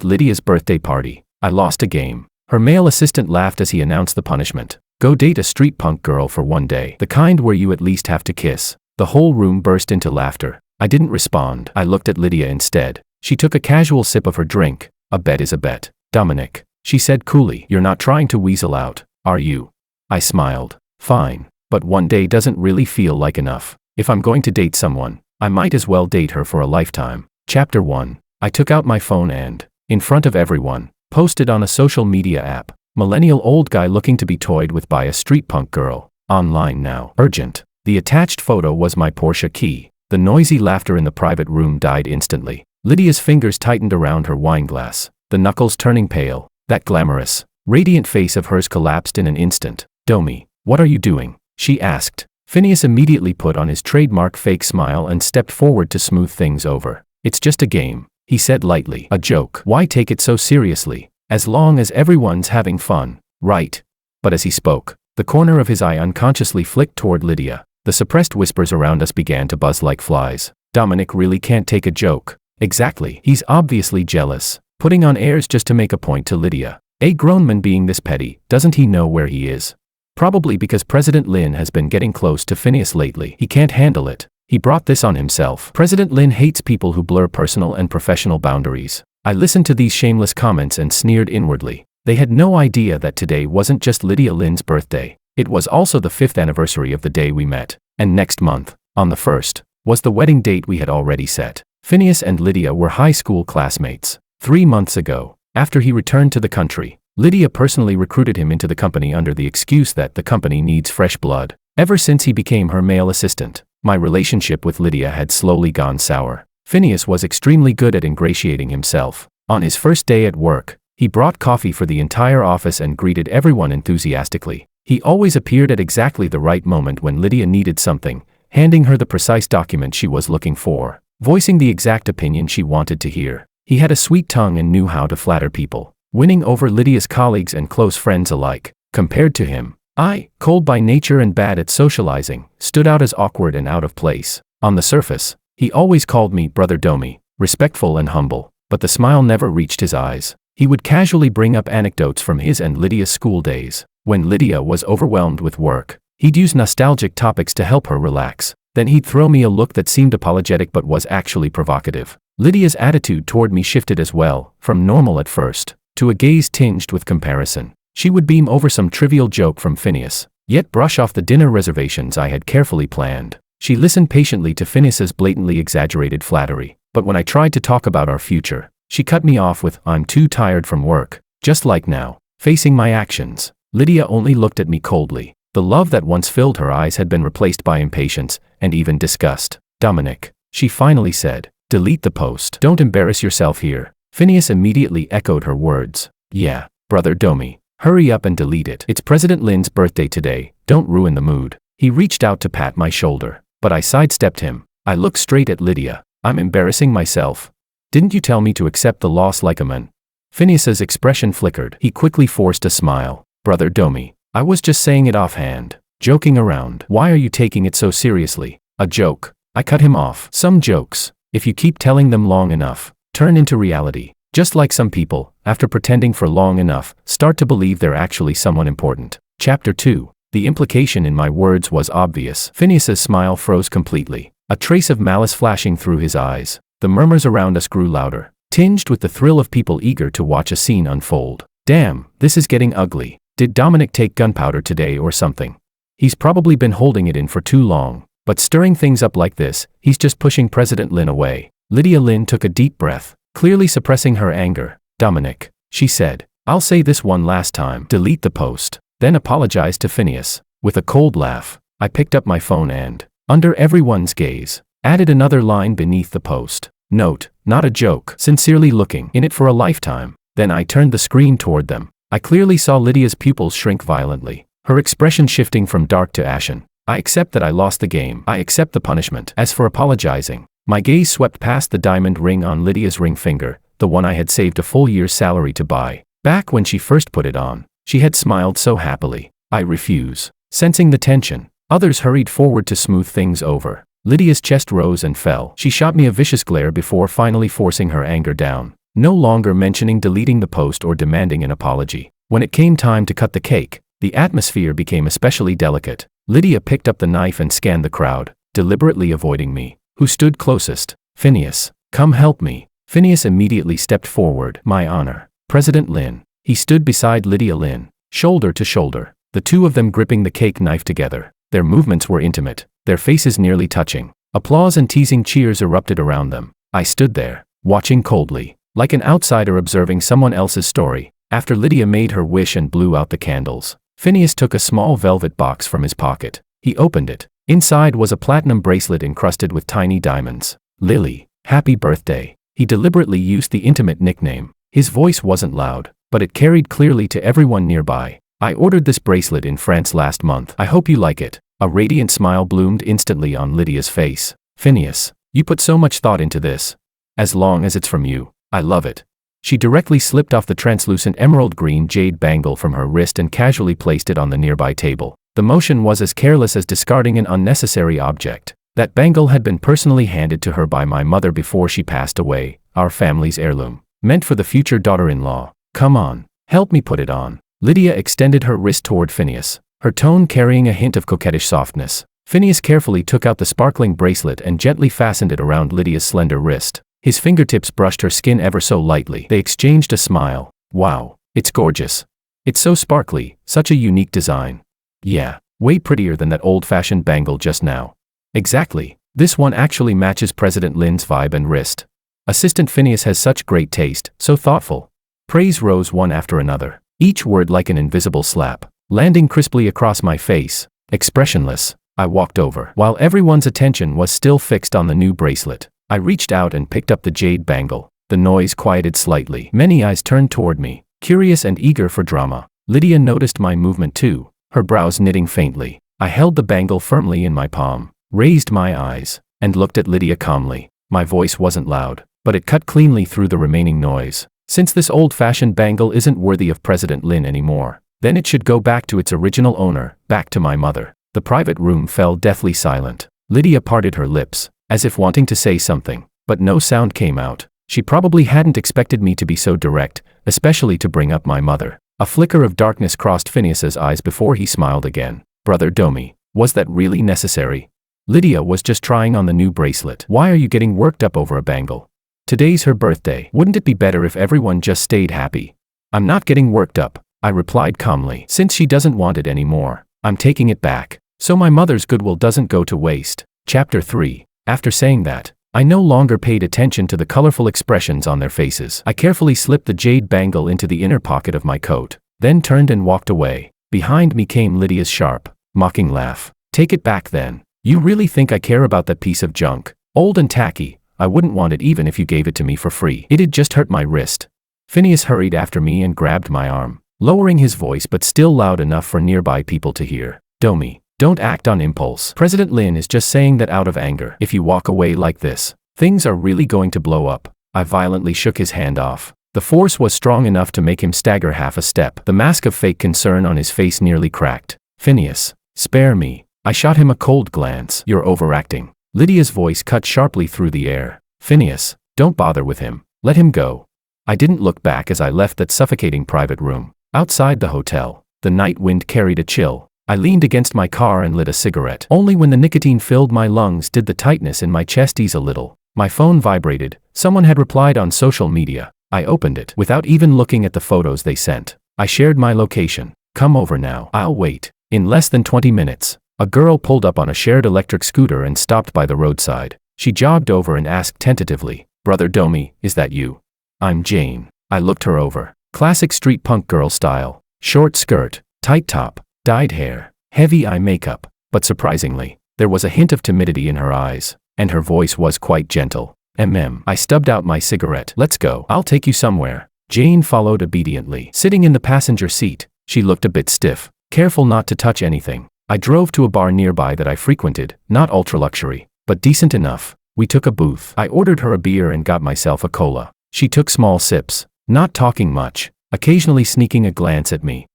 At Lydia's birthday party, I lost a game. Her male assistant laughed as he announced the punishment. Go date a street punk girl for 1 day. The kind where you at least have to kiss. The whole room burst into laughter. I didn't respond. I looked at Lydia instead. She took a casual sip of her drink. A bet is a bet. Dominic, she said coolly. You're not trying to weasel out, are you? I smiled. Fine. But 1 day doesn't really feel like enough. If I'm going to date someone, I might as well date her for a lifetime. Chapter 1. I took out my phone and, in front of everyone, posted on a social media app. Millennial old guy looking to be toyed with by a street punk girl. Online now. Urgent. The attached photo was my Porsche key. The noisy laughter in the private room died instantly. Lydia's fingers tightened around her wine glass, the knuckles turning pale. That glamorous, radiant face of hers collapsed in an instant. Domi, what are you doing? She asked. Phineas immediately put on his trademark fake smile and stepped forward to smooth things over. It's just a game, he said lightly. A joke. Why take it so seriously? As long as everyone's having fun, right? But as he spoke, the corner of his eye unconsciously flicked toward Lydia. The suppressed whispers around us began to buzz like flies. Dominic really can't take a joke. Exactly. He's obviously jealous, putting on airs just to make a point to Lydia. A grown man being this petty, doesn't he know where he is? Probably because President Lin has been getting close to Phineas lately. He can't handle it. He brought this on himself. President Lin hates people who blur personal and professional boundaries. I listened to these shameless comments and sneered inwardly. They had no idea that today wasn't just Lydia Lin's birthday. It was also the 5th anniversary of the day we met. And next month, on the 1st, was the wedding date we had already set. Phineas and Lydia were high school classmates. 3 months ago, after he returned to the country, Lydia personally recruited him into the company under the excuse that the company needs fresh blood. Ever since he became her male assistant, my relationship with Lydia had slowly gone sour. Phineas was extremely good at ingratiating himself. On his first day at work, he brought coffee for the entire office and greeted everyone enthusiastically. He always appeared at exactly the right moment when Lydia needed something, handing her the precise document she was looking for, voicing the exact opinion she wanted to hear. He had a sweet tongue and knew how to flatter people, winning over Lydia's colleagues and close friends alike. Compared to him, I, cold by nature and bad at socializing, stood out as awkward and out of place. On the surface, he always called me Brother Domi, respectful and humble, but the smile never reached his eyes. He would casually bring up anecdotes from his and Lydia's school days. When Lydia was overwhelmed with work, he'd use nostalgic topics to help her relax. Then he'd throw me a look that seemed apologetic but was actually provocative. Lydia's attitude toward me shifted as well, from normal at first, to a gaze tinged with comparison. She would beam over some trivial joke from Phineas, yet brush off the dinner reservations I had carefully planned. She listened patiently to Phineas's blatantly exaggerated flattery, but when I tried to talk about our future, she cut me off with, I'm too tired from work. Just like now, facing my actions, Lydia only looked at me coldly. The love that once filled her eyes had been replaced by impatience, and even disgust. Dominic, she finally said, delete the post. Don't embarrass yourself here. Phineas immediately echoed her words. Yeah, Brother Domi, hurry up and delete it. It's President Lin's birthday today, don't ruin the mood. He reached out to pat my shoulder, but I sidestepped him. I looked straight at Lydia. I'm embarrassing myself. Didn't you tell me to accept the loss like a man? Phineas's expression flickered. He quickly forced a smile. Brother Domi, I was just saying it offhand, joking around. Why are you taking it so seriously? A joke. I cut him off. Some jokes, if you keep telling them long enough, turn into reality. Just like some people, after pretending for long enough, start to believe they're actually someone important. Chapter 2. The implication in my words was obvious. Phineas's smile froze completely, a trace of malice flashing through his eyes. The murmurs around us grew louder, tinged with the thrill of people eager to watch a scene unfold. Damn, this is getting ugly. Did Dominic take gunpowder today or something? He's probably been holding it in for too long, but stirring things up like this, he's just pushing President Lin away. Lydia Lin took a deep breath, clearly suppressing her anger. Dominic, she said, I'll say this one last time. Delete the post. Then apologized to Phineas. With a cold laugh, I picked up my phone and, under everyone's gaze, added another line beneath the post. Note, not a joke, sincerely looking in it for a lifetime. Then I turned the screen toward them. I clearly saw Lydia's pupils shrink violently, her expression shifting from dark to ashen. I accept that I lost the game. I accept the punishment. As for apologizing, my gaze swept past the diamond ring on Lydia's ring finger, the one I had saved a full year's salary to buy. Back when she first put it on, she had smiled so happily. I refuse. Sensing the tension, others hurried forward to smooth things over. Lydia's chest rose and fell. She shot me a vicious glare before finally forcing her anger down. no longer mentioning deleting the post or demanding an apology. When it came time to cut the cake, the atmosphere became especially delicate. Lydia picked up the knife and scanned the crowd, deliberately avoiding me. Who stood closest? Phineas. Come help me. Phineas immediately stepped forward. My honor. President Lin. He stood beside Lydia Lin, shoulder to shoulder, the two of them gripping the cake knife together. Their movements were intimate, their faces nearly touching. Applause and teasing cheers erupted around them. I stood there, watching coldly, like an outsider observing someone else's story. After Lydia made her wish and blew out the candles, Phineas took a small velvet box from his pocket. He opened it. Inside was a platinum bracelet encrusted with tiny diamonds. Lily, happy birthday. He deliberately used the intimate nickname. His voice wasn't loud, but it carried clearly to everyone nearby. I ordered this bracelet in France last month. I hope you like it. A radiant smile bloomed instantly on Lydia's face. Phineas, you put so much thought into this. As long as it's from you, I love it. She directly slipped off the translucent emerald green jade bangle from her wrist and casually placed it on the nearby table. The motion was as careless as discarding an unnecessary object. That bangle had been personally handed to her by my mother before she passed away, our family's heirloom, meant for the future daughter-in-law. Come on, help me put it on. Lydia extended her wrist toward Phineas, her tone carrying a hint of coquettish softness. Phineas carefully took out the sparkling bracelet and gently fastened it around Lydia's slender wrist. His fingertips brushed her skin ever so lightly. They exchanged a smile. Wow, it's gorgeous. It's so sparkly, such a unique design. Yeah, way prettier than that old-fashioned bangle just now. Exactly. This one actually matches President Lin's vibe and wrist. Assistant Phineas has such great taste, so thoughtful. Praise rose one after another, each word like an invisible slap, landing crisply across my face. Expressionless, I walked over. While everyone's attention was still fixed on the new bracelet, I reached out and picked up the jade bangle. The noise quieted slightly. Many eyes turned toward me, curious and eager for drama. Lydia noticed my movement too, her brows knitting faintly. I held the bangle firmly in my palm, raised my eyes, and looked at Lydia calmly. My voice wasn't loud, but it cut cleanly through the remaining noise. Since this old-fashioned bangle isn't worthy of President Lin anymore, then it should go back to its original owner, back to my mother. The private room fell deathly silent. Lydia parted her lips, as if wanting to say something, but no sound came out. She probably hadn't expected me to be so direct, especially to bring up my mother. A flicker of darkness crossed Phineas's eyes before he smiled again. Brother Domi, was that really necessary? Lydia was just trying on the new bracelet. Why are you getting worked up over a bangle? Today's her birthday. Wouldn't it be better if everyone just stayed happy? I'm not getting worked up, I replied calmly. Since she doesn't want it anymore, I'm taking it back, so my mother's goodwill doesn't go to waste. Chapter 3. After saying that, I no longer paid attention to the colorful expressions on their faces. I carefully slipped the jade bangle into the inner pocket of my coat, then turned and walked away. Behind me came Lydia's sharp, mocking laugh. Take it back then. You really think I care about that piece of junk? Old and tacky, I wouldn't want it even if you gave it to me for free. It'd just hurt my wrist. Phineas hurried after me and grabbed my arm, lowering his voice but still loud enough for nearby people to hear. Domi, don't act on impulse. President Lin is just saying that out of anger. If you walk away like this, things are really going to blow up. I violently shook his hand off. The force was strong enough to make him stagger half a step. The mask of fake concern on his face nearly cracked. Phineas, spare me. I shot him a cold glance. You're overacting. Lydia's voice cut sharply through the air. Phineas, don't bother with him. Let him go. I didn't look back as I left that suffocating private room. Outside the hotel, the night wind carried a chill. I leaned against my car and lit a cigarette. Only when the nicotine filled my lungs did the tightness in my chest ease a little. My phone vibrated. Someone had replied on social media. I opened it. Without even looking at the photos they sent, I shared my location. Come over now. I'll wait. In less than 20 minutes, a girl pulled up on a shared electric scooter and stopped by the roadside. She jogged over and asked tentatively, Brother Domi, is that you? I'm Jane. I looked her over. Classic street punk girl style. Short skirt, tight top, dyed hair, heavy eye makeup, but surprisingly, there was a hint of timidity in her eyes, and her voice was quite gentle. I stubbed out my cigarette. Let's go. I'll take you somewhere. Jane followed obediently. Sitting in the passenger seat, she looked a bit stiff, careful not to touch anything. I drove to a bar nearby that I frequented, not ultra-luxury, but decent enough. We took a booth. I ordered her a beer and got myself a cola. She took small sips, not talking much, occasionally sneaking a glance at me.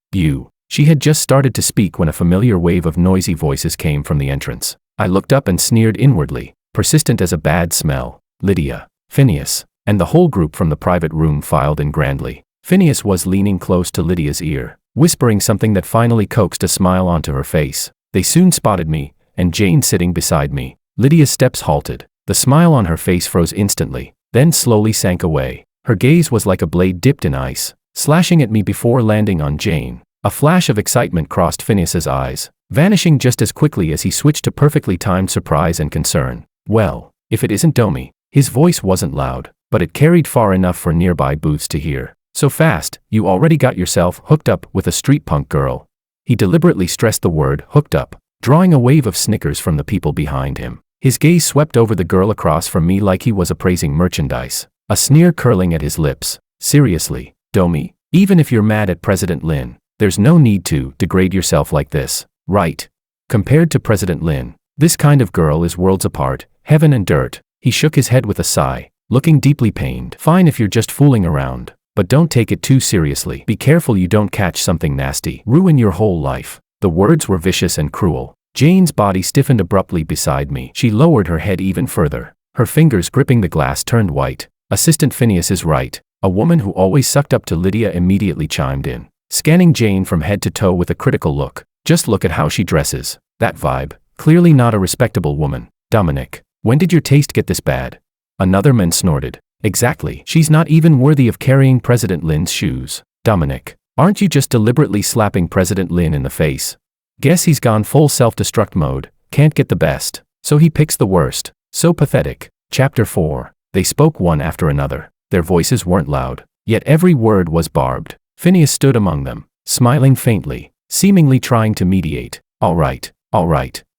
She had just started to speak when a familiar wave of noisy voices came from the entrance. I looked up and sneered inwardly, persistent as a bad smell. Lydia. Phineas. and the whole group from the private room filed in grandly. Phineas was leaning close to Lydia's ear, whispering something that finally coaxed a smile onto her face. They soon spotted me, and Jane sitting beside me. Lydia's steps halted. The smile on her face froze instantly, then slowly sank away. Her gaze was like a blade dipped in ice, slashing at me before landing on Jane. A flash of excitement crossed Phineas's eyes, vanishing just as quickly as he switched to perfectly timed surprise and concern. "Well, if it isn't Domi." His voice wasn't loud, but it carried far enough for nearby booths to hear. "So fast, you already got yourself hooked up with a street punk girl." He deliberately stressed the word hooked up, drawing a wave of snickers from the people behind him. His gaze swept over the girl across from me like he was appraising merchandise, a sneer curling at his lips. "Seriously, Domi, even if you're mad at President Lin, there's no need to degrade yourself like this, right? Compared to President Lin, this kind of girl is worlds apart, heaven and dirt." He shook his head with a sigh, looking deeply pained. "Fine if you're just fooling around, but don't take it too seriously. Be careful you don't catch something nasty, ruin your whole life." The words were vicious and cruel. Jane's body stiffened abruptly beside me. She lowered her head even further. Her fingers gripping the glass turned white. "Assistant Phineas is right." A woman who always sucked up to Lydia immediately chimed in, scanning Jane from head to toe with a critical look. "Just look at how she dresses. That vibe. Clearly not a respectable woman." "Dominic, when did your taste get this bad?" Another man snorted. "Exactly. She's not even worthy of carrying President Lin's shoes." "Dominic, aren't you just deliberately slapping President Lin in the face? Guess he's gone full self-destruct mode, can't get the best, so he picks the worst. So pathetic." Chapter 4. They spoke one after another. Their voices weren't loud, yet every word was barbed. Phineas stood among them, smiling faintly, seemingly trying to mediate. All right.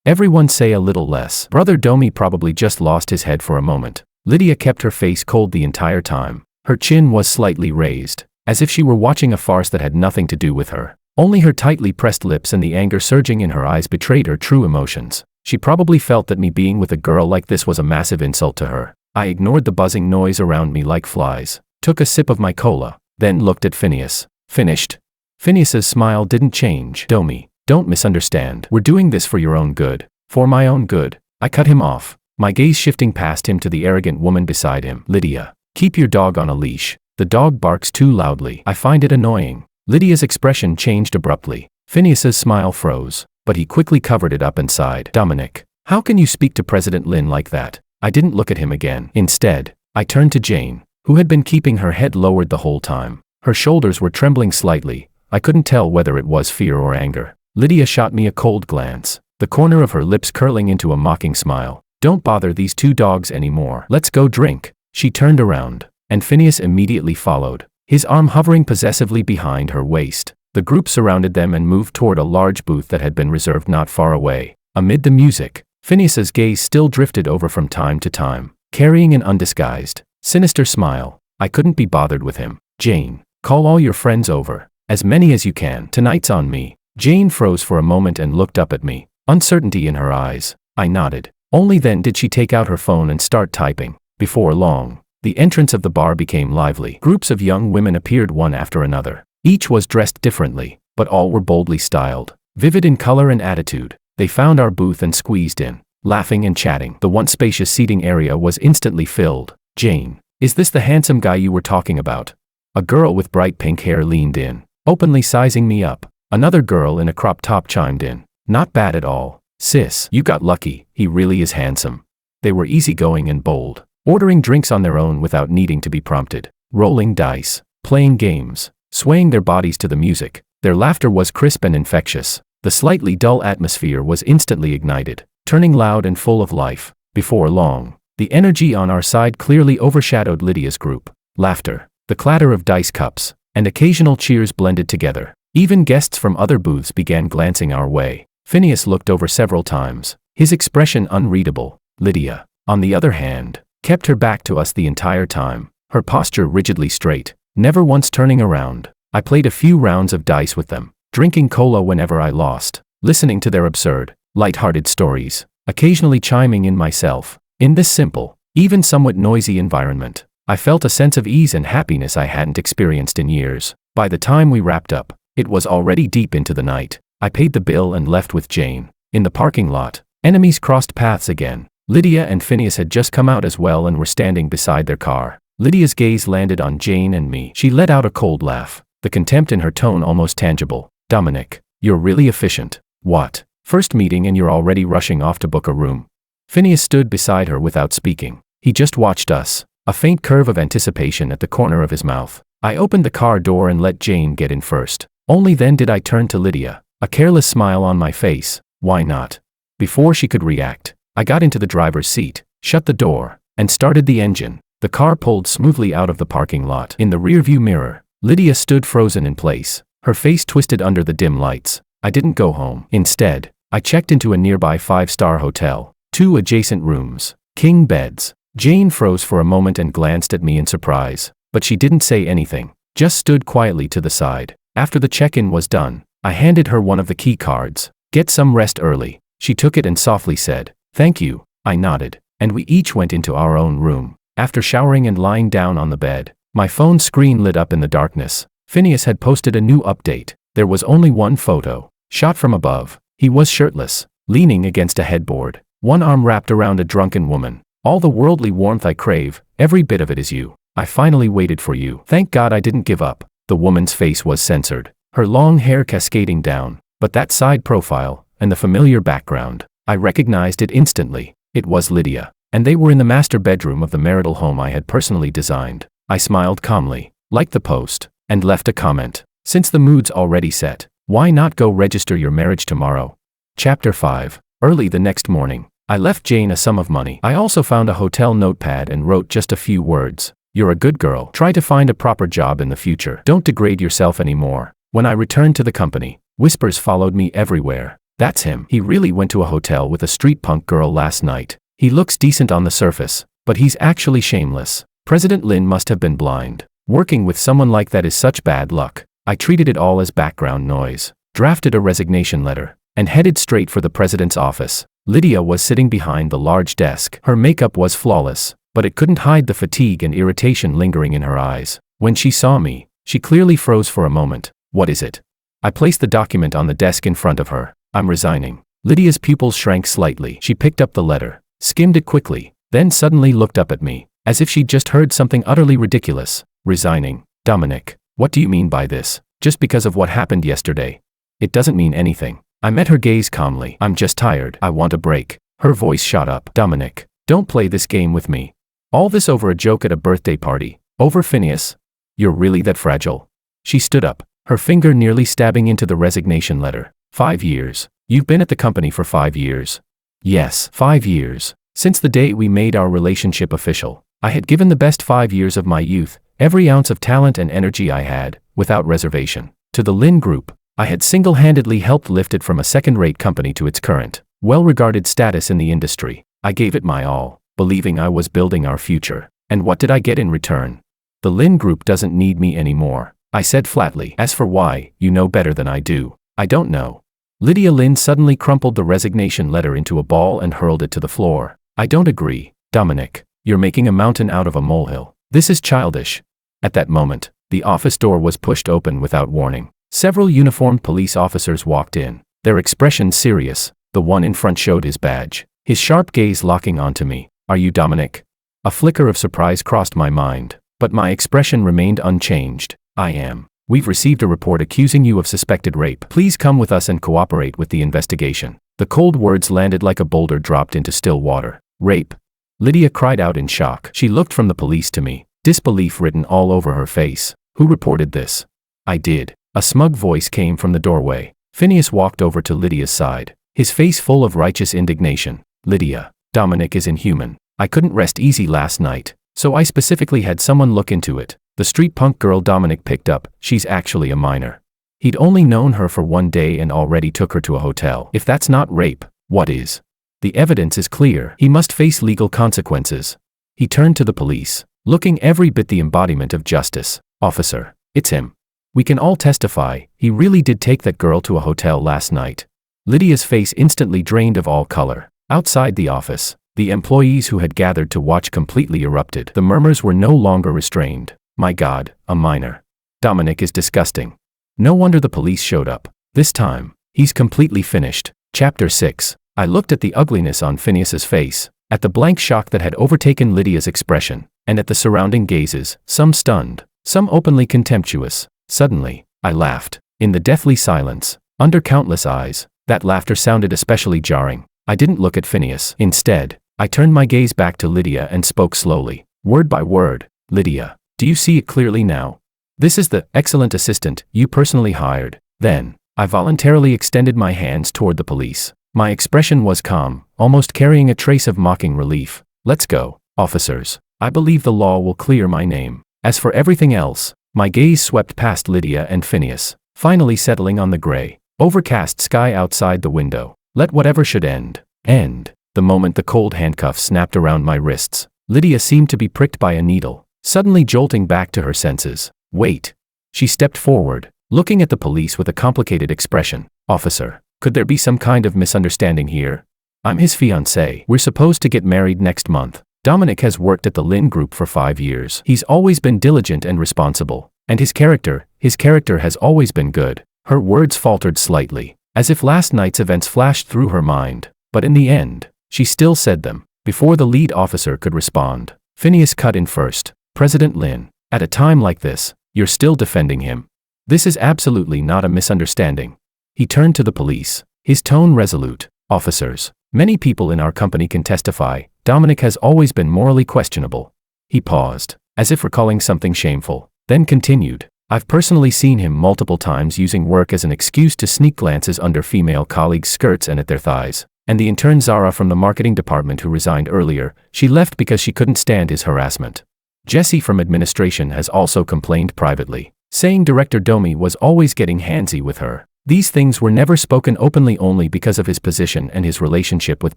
Everyone say a little less." Brother Domi probably just lost his head for a moment. Lydia kept her face cold the entire time. Her chin was slightly raised, as if she were watching a farce that had nothing to do with her. Only her tightly pressed lips and the anger surging in her eyes betrayed her true emotions. She probably felt that me being with a girl like this was a massive insult to her. I ignored the buzzing noise around me like flies, took a sip of my cola, then looked at Phineas. "Finished?" Phineas's smile didn't change. "Domi, don't misunderstand. We're doing this for your own good." "For my own good." I cut him off, my gaze shifting past him to the arrogant woman beside him. "Lydia, keep your dog on a leash. The dog barks too loudly. I find it annoying." Lydia's expression changed abruptly. Phineas's smile froze, but he quickly covered it up and sighed. "Dominic, how can you speak to President Lin like that?" I didn't look at him again. Instead, I turned to Jane, who had been keeping her head lowered the whole time. Her shoulders were trembling slightly. I couldn't tell whether it was fear or anger. Lydia shot me a cold glance, the corner of her lips curling into a mocking smile. "Don't bother these two dogs anymore. Let's go drink." She turned around, and Phineas immediately followed, his arm hovering possessively behind her waist. The group surrounded them and moved toward a large booth that had been reserved not far away. Amid the music, Phineas's gaze still drifted over from time to time, carrying an undisguised, sinister smile. I couldn't be bothered with him. "Jane, call all your friends over. As many as you can. Tonight's on me." Jane froze for a moment and looked up at me, uncertainty in her eyes. I nodded. Only then did she take out her phone and start typing. Before long, the entrance of the bar became lively. Groups of young women appeared one after another. Each was dressed differently, but all were boldly styled, vivid in color and attitude. They found our booth and squeezed in, laughing and chatting. The once spacious seating area was instantly filled. "Jane, is this the handsome guy you were talking about?" A girl with bright pink hair leaned in, openly sizing me up. Another girl in a crop top chimed in. "Not bad at all. Sis, you got lucky, he really is handsome." They were easygoing and bold, ordering drinks on their own without needing to be prompted, rolling dice, playing games, swaying their bodies to the music. Their laughter was crisp and infectious. The slightly dull atmosphere was instantly ignited, turning loud and full of life. Before long, the energy on our side clearly overshadowed Lydia's group. Laughter, the clatter of dice cups, and occasional cheers blended together. Even guests from other booths began glancing our way. Phineas looked over several times, his expression unreadable. Lydia, on the other hand, kept her back to us the entire time, her posture rigidly straight, never once turning around. I played a few rounds of dice with them, drinking cola whenever I lost, listening to their absurd, light-hearted stories, occasionally chiming in myself. In this simple, even somewhat noisy environment, I felt a sense of ease and happiness I hadn't experienced in years. By the time we wrapped up, it was already deep into the night. I paid the bill and left with Jane. In the parking lot, enemies crossed paths again. Lydia and Phineas had just come out as well and were standing beside their car. Lydia's gaze landed on Jane and me. She let out a cold laugh, the contempt in her tone almost tangible. Dominic, you're really efficient. What? First meeting and you're already rushing off to book a room. Phineas stood beside her without speaking. He just watched us, a faint curve of anticipation at the corner of his mouth. I opened the car door and let Jane get in first. Only then did I turn to Lydia, a careless smile on my face. Why not? Before she could react, I got into the driver's seat, shut the door, and started the engine. The car pulled smoothly out of the parking lot. In the rearview mirror, Lydia stood frozen in place, her face twisted under the dim lights. I didn't go home. Instead, I checked into a nearby 5-star hotel. 2 adjacent rooms, king beds. Jane froze for a moment and glanced at me in surprise, but she didn't say anything, just stood quietly to the side. After the check-in was done, I handed her one of the key cards. Get some rest early. She took it and softly said, "Thank you." I nodded, and we each went into our own room. After showering and lying down on the bed, my phone screen lit up in the darkness. Phineas had posted a new update. There was only one photo, shot from above. He was shirtless, leaning against a headboard, one arm wrapped around a drunken woman. All the worldly warmth I crave, every bit of it is you. I finally waited for you. Thank God I didn't give up. The woman's face was censored, her long hair cascading down, but that side profile, and the familiar background, I recognized it instantly. It was Lydia, and they were in the master bedroom of the marital home I had personally designed. I smiled calmly, liked the post, and left a comment. Since the mood's already set, why not go register your marriage tomorrow? Chapter 5. Early the next morning, I left Jane a sum of money. I also found a hotel notepad and wrote just a few words. You're a good girl. Try to find a proper job in the future. Don't degrade yourself anymore. When I returned to the company, whispers followed me everywhere. That's him. He really went to a hotel with a street punk girl last night. He looks decent on the surface, but he's actually shameless. President Lin must have been blind. Working with someone like that is such bad luck. I treated it all as background noise, drafted a resignation letter, and headed straight for the president's office. Lydia was sitting behind the large desk. Her makeup was flawless, but it couldn't hide the fatigue and irritation lingering in her eyes. When she saw me, she clearly froze for a moment. What is it? I placed the document on the desk in front of her. I'm resigning. Lydia's pupils shrank slightly. She picked up the letter, skimmed it quickly, then suddenly looked up at me, as if she'd just heard something utterly ridiculous. Resigning? Dominic, what do you mean by this? Just because of what happened yesterday? It doesn't mean anything. I met her gaze calmly. I'm just tired. I want a break. Her voice shot up. Dominic, don't play this game with me. All this over a joke at a birthday party. Over Phineas? You're really that fragile? She stood up, her finger nearly stabbing into the resignation letter. 5 years. You've been at the company for 5 years. Yes, 5 years. Since the day we made our relationship official, I had given the best 5 years of my youth, every ounce of talent and energy I had, without reservation, to the Lin Group. I had single-handedly helped lift it from a second-rate company to its current, well-regarded status in the industry. I gave it my all, believing I was building our future. And what did I get in return? The Lin Group doesn't need me anymore, I said flatly. As for why, you know better than I do. I don't know. Lydia Lin suddenly crumpled the resignation letter into a ball and hurled it to the floor. I don't agree, Dominic. You're making a mountain out of a molehill. This is childish. At that moment, the office door was pushed open without warning. Several uniformed police officers walked in, their expressions serious. The one in front showed his badge, his sharp gaze locking onto me. Are you Dominic? A flicker of surprise crossed my mind, but my expression remained unchanged. I am. We've received a report accusing you of suspected rape. Please come with us and cooperate with the investigation. The cold words landed like a boulder dropped into still water. Rape? Lydia cried out in shock. She looked from the police to me, disbelief written all over her face. Who reported this? I did. A smug voice came from the doorway. Phineas walked over to Lydia's side, his face full of righteous indignation. Lydia, Dominic is inhuman. I couldn't rest easy last night, so I specifically had someone look into it. The street punk girl Dominic picked up, she's actually a minor. He'd only known her for 1 day and already took her to a hotel. If that's not rape, what is? The evidence is clear. He must face legal consequences. He turned to the police, looking every bit the embodiment of justice. Officer, it's him. We can all testify, he really did take that girl to a hotel last night. Lydia's face instantly drained of all color. Outside the office, the employees who had gathered to watch completely erupted. The murmurs were no longer restrained. My God, a minor. Dominic is disgusting. No wonder the police showed up. This time, he's completely finished. Chapter 6. I looked at the ugliness on Phineas's face, at the blank shock that had overtaken Lydia's expression. and at the surrounding gazes, some stunned, some openly contemptuous. Suddenly, I laughed. In the deathly silence, under countless eyes, that laughter sounded especially jarring. I didn't look at Phineas. Instead, I turned my gaze back to Lydia and spoke slowly, word by word. Lydia, do you see it clearly now? This is the excellent assistant you personally hired. Then, I voluntarily extended my hands toward the police. My expression was calm, almost carrying a trace of mocking relief. Let's go, officers. I believe the law will clear my name. As for everything else, my gaze swept past Lydia and Phineas, finally settling on the gray, overcast sky outside the window. Let whatever should end. The moment the cold handcuffs snapped around my wrists, Lydia seemed to be pricked by a needle, suddenly jolting back to her senses. Wait. She stepped forward, looking at the police with a complicated expression. Officer, could there be some kind of misunderstanding here? I'm his fiancée. We're supposed to get married next month. Dominic has worked at the Lynn Group for 5 years. He's always been diligent and responsible. And his character has always been good. Her words faltered slightly, as if last night's events flashed through her mind. But in the end, she still said them. Before the lead officer could respond, Phineas cut in first. President Lynn, at a time like this, you're still defending him. This is absolutely not a misunderstanding. He turned to the police, his tone resolute. Officers, many people in our company can testify, Dominic has always been morally questionable. He paused, as if recalling something shameful, then continued. I've personally seen him multiple times using work as an excuse to sneak glances under female colleagues' skirts and at their thighs. And the intern Zara from the marketing department who resigned earlier, she left because she couldn't stand his harassment. Jesse from administration has also complained privately, saying Director Domi was always getting handsy with her. These things were never spoken openly only because of his position and his relationship with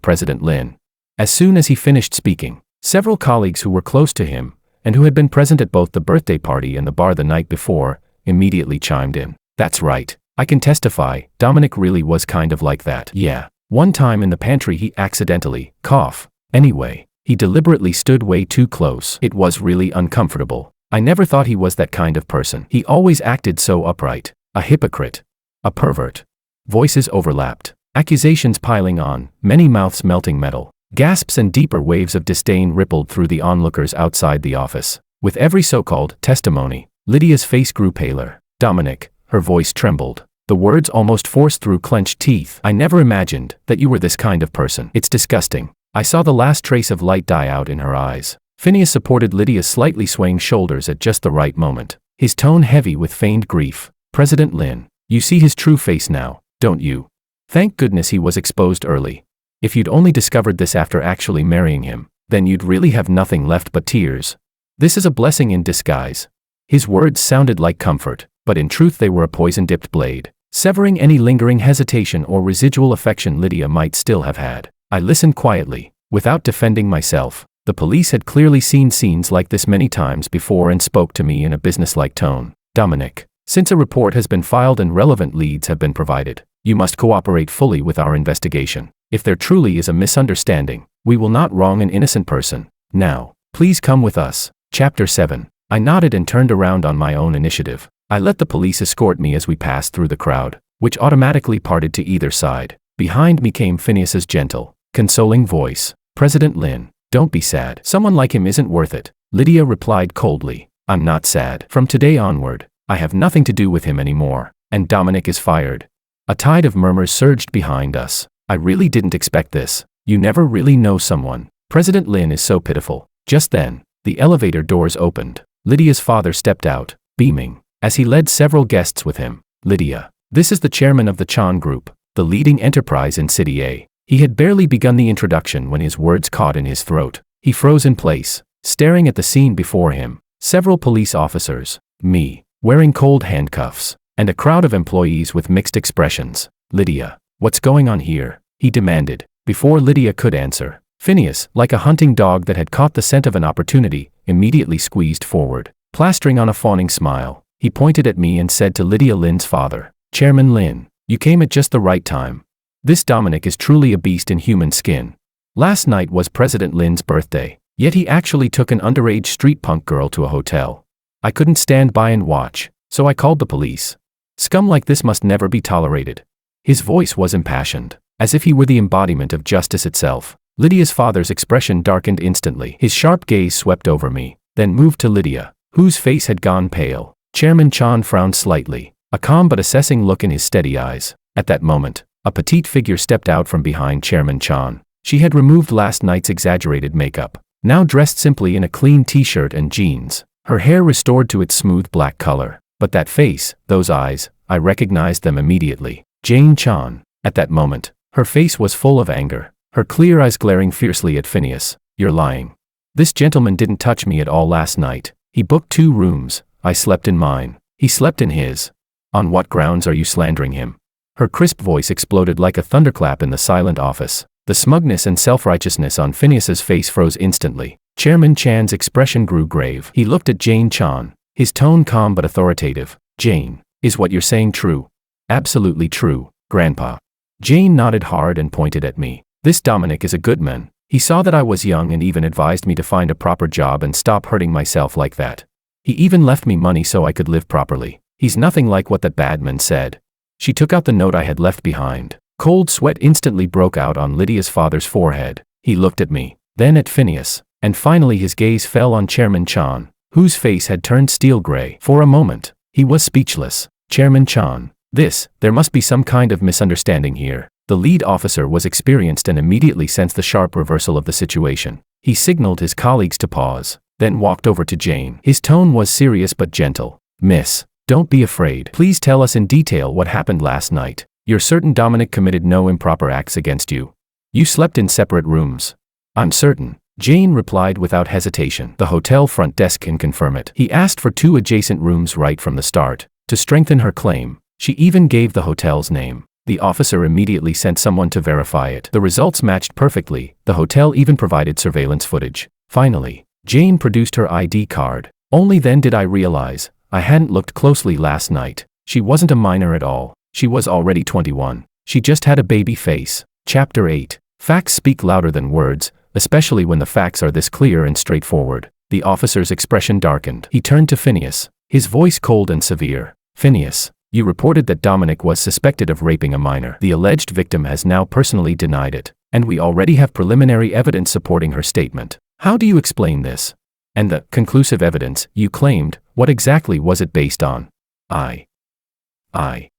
President Lynn. As soon as he finished speaking, several colleagues who were close to him, and who had been present at both the birthday party and the bar the night before, immediately chimed in. That's right. I can testify, Dominic really was kind of like that. Yeah. One time in the pantry he accidentally coughed. Anyway, he deliberately stood way too close. It was really uncomfortable. I never thought he was that kind of person. He always acted so upright. A hypocrite. A pervert. Voices overlapped. Accusations piling on, many mouths melting metal. Gasps and deeper waves of disdain rippled through the onlookers outside the office. With every so-called testimony, Lydia's face grew paler. Dominic, her voice trembled. The words almost forced through clenched teeth. I never imagined that you were this kind of person. It's disgusting. I saw the last trace of light die out in her eyes. Phineas supported Lydia's slightly swaying shoulders at just the right moment, his tone heavy with feigned grief. President Lynn, you see his true face now, don't you? Thank goodness he was exposed early. If you'd only discovered this after actually marrying him, then you'd really have nothing left but tears. This is a blessing in disguise. His words sounded like comfort, but in truth they were a poison-dipped blade, severing any lingering hesitation or residual affection Lydia might still have had. I listened quietly, without defending myself. The police had clearly seen scenes like this many times before and spoke to me in a businesslike tone. Dominic, since a report has been filed and relevant leads have been provided, you must cooperate fully with our investigation. If there truly is a misunderstanding, we will not wrong an innocent person. Now, please come with us. Chapter 7. I nodded and turned around on my own initiative. I let the police escort me as we passed through the crowd, which automatically parted to either side. Behind me came Phineas's gentle, consoling voice. President Lynn, don't be sad. Someone like him isn't worth it. Lydia replied coldly. I'm not sad. From today onward, I have nothing to do with him anymore, and Dominic is fired. A tide of murmurs surged behind us. I really didn't expect this. You never really know someone. President Lynn is so pitiful. Just then, the elevator doors opened. Lydia's father stepped out, beaming, as he led several guests with him. Lydia, this is the chairman of the Chan Group, the leading enterprise in City A. He had barely begun the introduction when his words caught in his throat. He froze in place, staring at the scene before him. Several police officers, me, wearing cold handcuffs, and a crowd of employees with mixed expressions. Lydia, what's going on here? He demanded. Before Lydia could answer, Phineas, like a hunting dog that had caught the scent of an opportunity, immediately squeezed forward. Plastering on a fawning smile, he pointed at me and said to Lydia Lynn's father, Chairman Lynn, you came at just the right time. This Dominic is truly a beast in human skin. Last night was President Lynn's birthday, yet he actually took an underage street punk girl to a hotel. I couldn't stand by and watch, so I called the police. Scum like this must never be tolerated. His voice was impassioned, as if he were the embodiment of justice itself. Lydia's father's expression darkened instantly. His sharp gaze swept over me, then moved to Lydia, whose face had gone pale. Chairman Chan frowned slightly, a calm but assessing look in his steady eyes. At that moment, a petite figure stepped out from behind Chairman Chan. She had removed last night's exaggerated makeup, now dressed simply in a clean t-shirt and jeans, her hair restored to its smooth black color. But that face, those eyes, I recognized them immediately. Jane Chan. At that moment, her face was full of anger, her clear eyes glaring fiercely at Phineas. You're lying. This gentleman didn't touch me at all last night. He booked 2 rooms. I slept in mine. He slept in his. On what grounds are you slandering him? Her crisp voice exploded like a thunderclap in the silent office. The smugness and self-righteousness on Phineas's face froze instantly. Chairman Chan's expression grew grave. He looked at Jane Chan, his tone calm but authoritative. Jane, is what you're saying true? Absolutely true, Grandpa. Jane nodded hard and pointed at me. This Dominic is a good man. He saw that I was young and even advised me to find a proper job and stop hurting myself like that. He even left me money so I could live properly. He's nothing like what that bad man said. She took out the note I had left behind. Cold sweat instantly broke out on Lydia's father's forehead. He looked at me, then at Phineas, and finally his gaze fell on Chairman Chan, whose face had turned steel gray. For a moment, he was speechless. Chairman Chan, there must be some kind of misunderstanding here. The lead officer was experienced and immediately sensed the sharp reversal of the situation. He signaled his colleagues to pause, then walked over to Jane. His tone was serious but gentle. Miss, don't be afraid. Please tell us in detail what happened last night. You're certain Dominic committed no improper acts against you? You slept in separate rooms? I'm certain, Jane replied without hesitation. The hotel front desk can confirm it. He asked for 2 adjacent rooms right from the start. To strengthen her claim, she even gave the hotel's name. The officer immediately sent someone to verify it. The results matched perfectly. The hotel even provided surveillance footage. Finally, Jane produced her ID card. Only then did I realize I hadn't looked closely last night. She wasn't a minor at all. She was already 21. She just had a baby face. Chapter 8. Facts speak louder than words, especially when the facts are this clear and straightforward. The officer's expression darkened. He turned to Phineas, his voice cold and severe. Phineas, you reported that Dominic was suspected of raping a minor. The alleged victim has now personally denied it, and we already have preliminary evidence supporting her statement. How do you explain this? And the conclusive evidence you claimed, what exactly was it based on?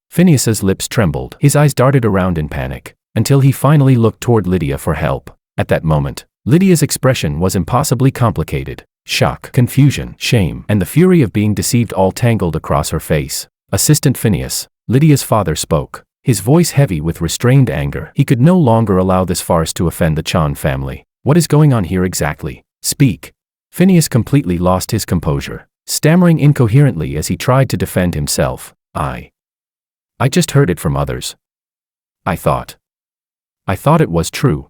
Phineas's lips trembled. His eyes darted around in panic, until he finally looked toward Lydia for help. At that moment, Lydia's expression was impossibly complicated. Shock, confusion, shame, and the fury of being deceived all tangled across her face. Assistant Phineas, Lydia's father spoke, his voice heavy with restrained anger. He could no longer allow this farce to offend the Chan family. What is going on here exactly? Speak. Phineas completely lost his composure, stammering incoherently as he tried to defend himself. I just heard it from others. I thought it was true.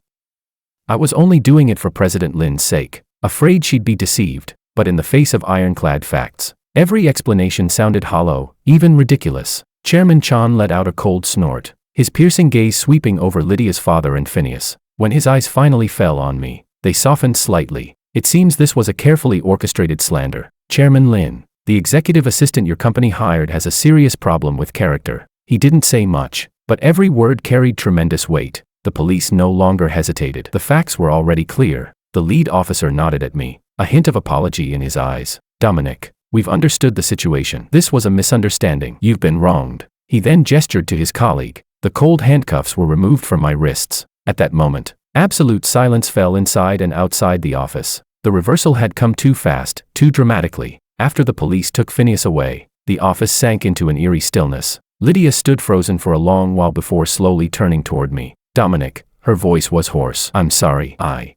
I was only doing it for President Lin's sake, afraid she'd be deceived, but in the face of ironclad facts, every explanation sounded hollow, even ridiculous. Chairman Chan let out a cold snort, his piercing gaze sweeping over Lydia's father and Phineas. When his eyes finally fell on me, they softened slightly. It seems this was a carefully orchestrated slander. Chairman Lin, the executive assistant your company hired has a serious problem with character. He didn't say much, but every word carried tremendous weight. The police no longer hesitated. The facts were already clear. The lead officer nodded at me, a hint of apology in his eyes. Dominic, we've understood the situation. This was a misunderstanding. You've been wronged. He then gestured to his colleague. The cold handcuffs were removed from my wrists. At that moment, absolute silence fell inside and outside the office. The reversal had come too fast, too dramatically. After the police took Phineas away, the office sank into an eerie stillness. Lydia stood frozen for a long while before slowly turning toward me. Dominic, her voice was hoarse. I'm sorry. I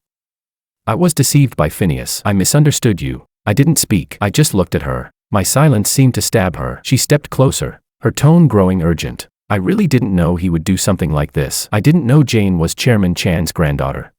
was deceived by Phineas. I misunderstood you. I didn't speak. I just looked at her. My silence seemed to stab her. She stepped closer, her tone growing urgent. I really didn't know he would do something like this. I didn't know Jane was Chairman Chan's granddaughter.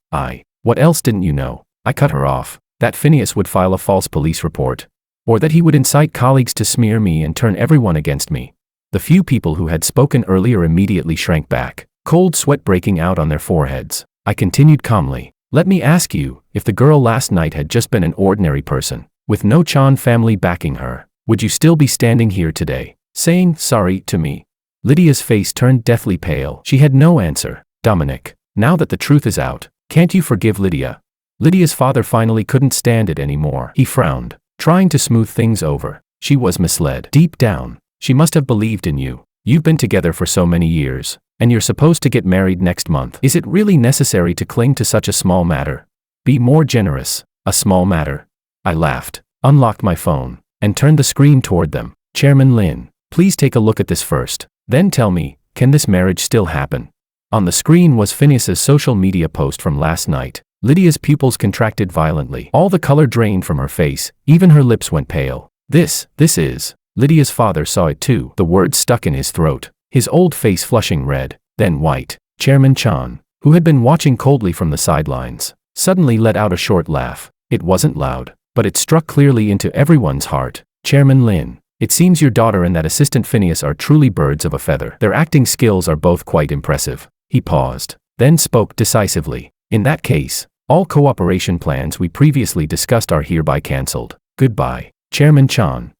What else didn't you know? I cut her off. That Phineas would file a false police report. Or that he would incite colleagues to smear me and turn everyone against me. The few people who had spoken earlier immediately shrank back, cold sweat breaking out on their foreheads. I continued calmly. Let me ask you, if the girl last night had just been an ordinary person, with no Chan family backing her, would you still be standing here today, saying sorry to me? Lydia's face turned deathly pale. She had no answer. Dominic, now that the truth is out, can't you forgive Lydia? Lydia's father finally couldn't stand it anymore. He frowned, trying to smooth things over. She was misled. Deep down, she must have believed in you. You've been together for so many years, and you're supposed to get married next month. Is it really necessary to cling to such a small matter? Be more generous. A small matter? I laughed, unlocked my phone, and turned the screen toward them. Chairman Lin, please take a look at this first. Then tell me, can this marriage still happen? On the screen was Phineas's social media post from last night. Lydia's pupils contracted violently. All the color drained from her face, even her lips went pale. This is. Lydia's father saw it too. The words stuck in his throat, his old face flushing red, then white. Chairman Chan, who had been watching coldly from the sidelines, suddenly let out a short laugh. It wasn't loud, but it struck clearly into everyone's heart. Chairman Lin, it seems your daughter and that assistant Phineas are truly birds of a feather. Their acting skills are both quite impressive. He paused, then spoke decisively. In that case, all cooperation plans we previously discussed are hereby cancelled. Goodbye. Chairman Chan,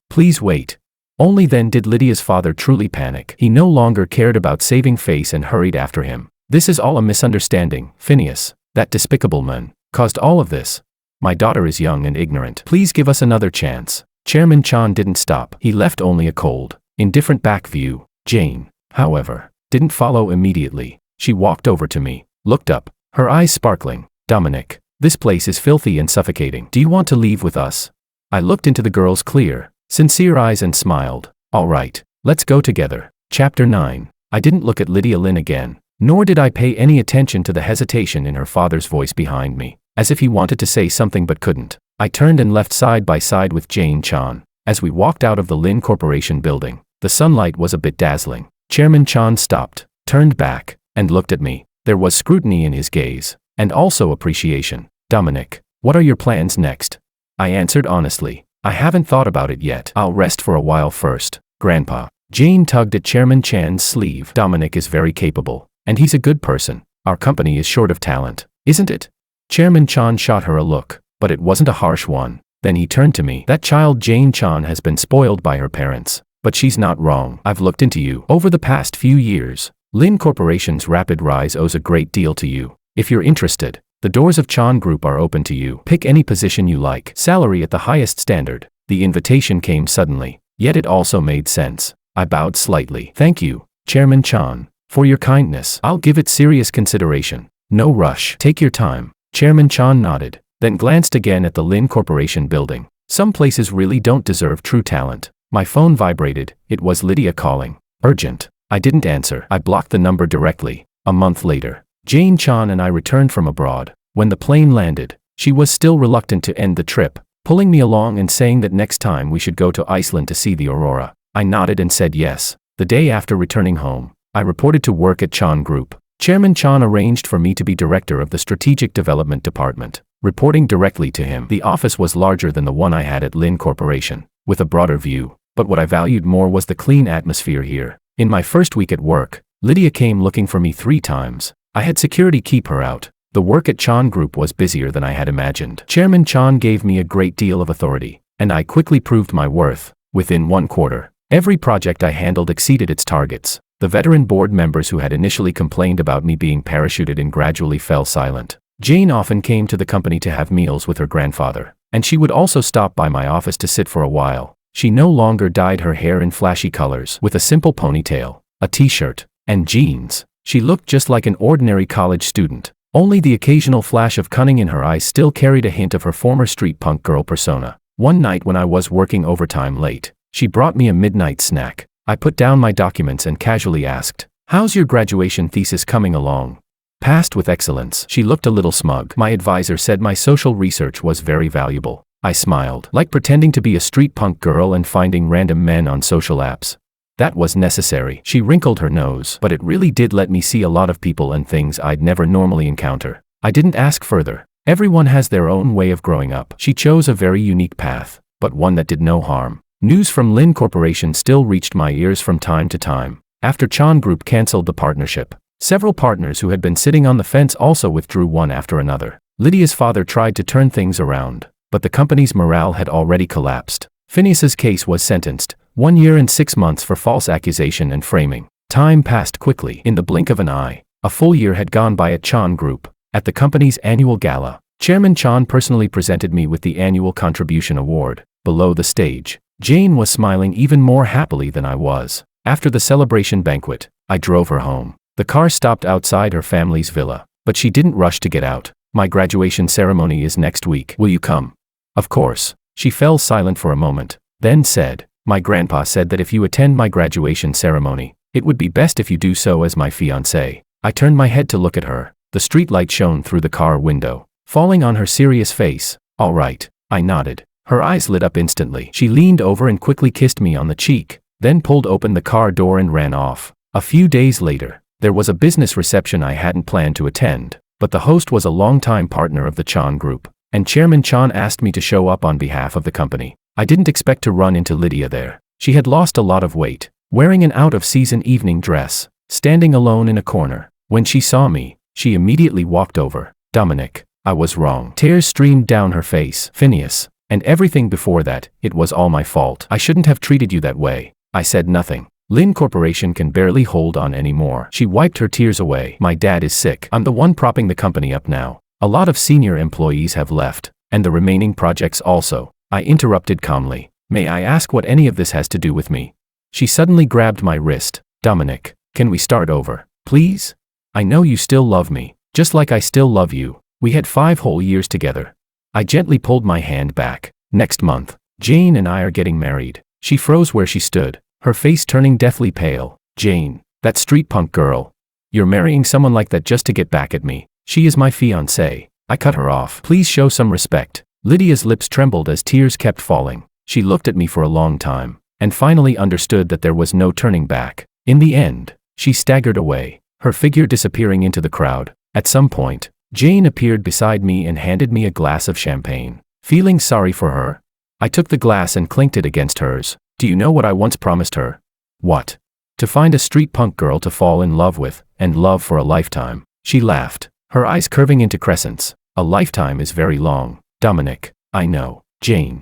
please wait. Only then did Lydia's father truly panic. He no longer cared about saving face and hurried after him. This is all a misunderstanding, Phineas. That despicable man caused all of this. My daughter is young and ignorant. Please give us another chance. Chairman Chan didn't stop. He left only a cold, indifferent back view. Jane, however, didn't follow immediately. She walked over to me, looked up, her eyes sparkling. Dominic, this place is filthy and suffocating. Do you want to leave with us? I looked into the girl's clear, sincere eyes and smiled. All right, let's go together. Chapter 9. I didn't look at Lydia Lin again, nor did I pay any attention to the hesitation in her father's voice behind me, as if he wanted to say something but couldn't. I turned and left side by side with Jane Chan. As we walked out of the Lin Corporation building, the sunlight was a bit dazzling. Chairman Chan stopped, turned back, and looked at me. There was scrutiny in his gaze, and also appreciation. Dominic, what are your plans next? I answered honestly. I haven't thought about it yet. I'll rest for a while first. Grandpa. Jane tugged at Chairman Chan's sleeve. Dominic is very capable, and he's a good person. Our company is short of talent, isn't it? Chairman Chan shot her a look, but it wasn't a harsh one. Then he turned to me. That child Jane Chan has been spoiled by her parents, but she's not wrong. I've looked into you. Over the past few years, Lin Corporation's rapid rise owes a great deal to you. If you're interested, the doors of Chan Group are open to you. Pick any position you like. Salary at the highest standard. The invitation came suddenly, yet it also made sense. I bowed slightly. Thank you, Chairman Chan, for your kindness. I'll give it serious consideration. No rush. Take your time. Chairman Chan nodded, then glanced again at the Lin Corporation building. Some places really don't deserve true talent. My phone vibrated. It was Lydia calling. Urgent. I didn't answer. I blocked the number directly. A month later, Jane Chan and I returned from abroad. When the plane landed, she was still reluctant to end the trip, pulling me along and saying that next time we should go to Iceland to see the aurora. I nodded and said yes. The day after returning home, I reported to work at Chan Group. Chairman Chan arranged for me to be director of the Strategic Development Department, reporting directly to him. The office was larger than the one I had at Lin Corporation, with a broader view, but what I valued more was the clean atmosphere here. In my first week at work, Lydia came looking for me 3 times. I had security keep her out. The work at Chan Group was busier than I had imagined. Chairman Chan gave me a great deal of authority, and I quickly proved my worth. Within 1 quarter, every project I handled exceeded its targets. The veteran board members who had initially complained about me being parachuted in gradually fell silent. Jane often came to the company to have meals with her grandfather, and she would also stop by my office to sit for a while. She no longer dyed her hair in flashy colors. With a simple ponytail, a t-shirt, and jeans, she looked just like an ordinary college student. Only the occasional flash of cunning in her eyes still carried a hint of her former street punk girl persona. One night when I was working overtime late, she brought me a midnight snack. I put down my documents and casually asked, "How's your graduation thesis coming along?" "Passed with excellence." She looked a little smug. "My advisor said my social research was very valuable." I smiled, like pretending to be a street punk girl and finding random men on social apps. That was necessary. She wrinkled her nose, but it really did let me see a lot of people and things I'd never normally encounter. I didn't ask further. Everyone has their own way of growing up. She chose a very unique path, but one that did no harm. News from Lin Corporation still reached my ears from time to time. After Chan Group canceled the partnership, several partners who had been sitting on the fence also withdrew one after another. Lydia's father tried to turn things around, but the company's morale had already collapsed. Phineas's case was sentenced, 1 year and 6 months for false accusation and framing. Time passed quickly. In the blink of an eye, a full year had gone by at Chan Group. At the company's annual gala, Chairman Chan personally presented me with the annual contribution award. Below the stage, Jane was smiling even more happily than I was. After the celebration banquet, I drove her home. The car stopped outside her family's villa, but she didn't rush to get out. My graduation ceremony is next week. Will you come? Of course. She fell silent for a moment, then said, my grandpa said that if you attend my graduation ceremony, it would be best if you do so as my fiancé. I turned my head to look at her. The streetlight shone through the car window, falling on her serious face. All right, I nodded. Her eyes lit up instantly. She leaned over and quickly kissed me on the cheek, then pulled open the car door and ran off. A few days later, there was a business reception I hadn't planned to attend, but the host was a longtime partner of the Chan Group, and Chairman Chan asked me to show up on behalf of the company. I didn't expect to run into Lydia there. She had lost a lot of weight, wearing an out-of-season evening dress, standing alone in a corner. When she saw me, she immediately walked over. Dominic, I was wrong. Tears streamed down her face. Phineas, and everything before that, it was all my fault. I shouldn't have treated you that way. I said nothing. Lin Corporation can barely hold on anymore. She wiped her tears away. My dad is sick. I'm the one propping the company up now. A lot of senior employees have left, and the remaining projects also. I interrupted calmly. May I ask what any of this has to do with me? She suddenly grabbed my wrist. Dominic, can we start over, please? I know you still love me, just like I still love you. We had 5 whole years together. I gently pulled my hand back. Next month, Jane and I are getting married. She froze where she stood, her face turning deathly pale. Jane, that street punk girl. You're marrying someone like that just to get back at me. She is my fiancée. I cut her off. Please show some respect. Lydia's lips trembled as tears kept falling. She looked at me for a long time, and finally understood that there was no turning back. In the end, she staggered away, her figure disappearing into the crowd. At some point, Jane appeared beside me and handed me a glass of champagne. Feeling sorry for her, I took the glass and clinked it against hers. Do you know what I once promised her? What? To find a street punk girl to fall in love with, and love for a lifetime. She laughed, her eyes curving into crescents. A lifetime is very long, Dominic. I know. Jane,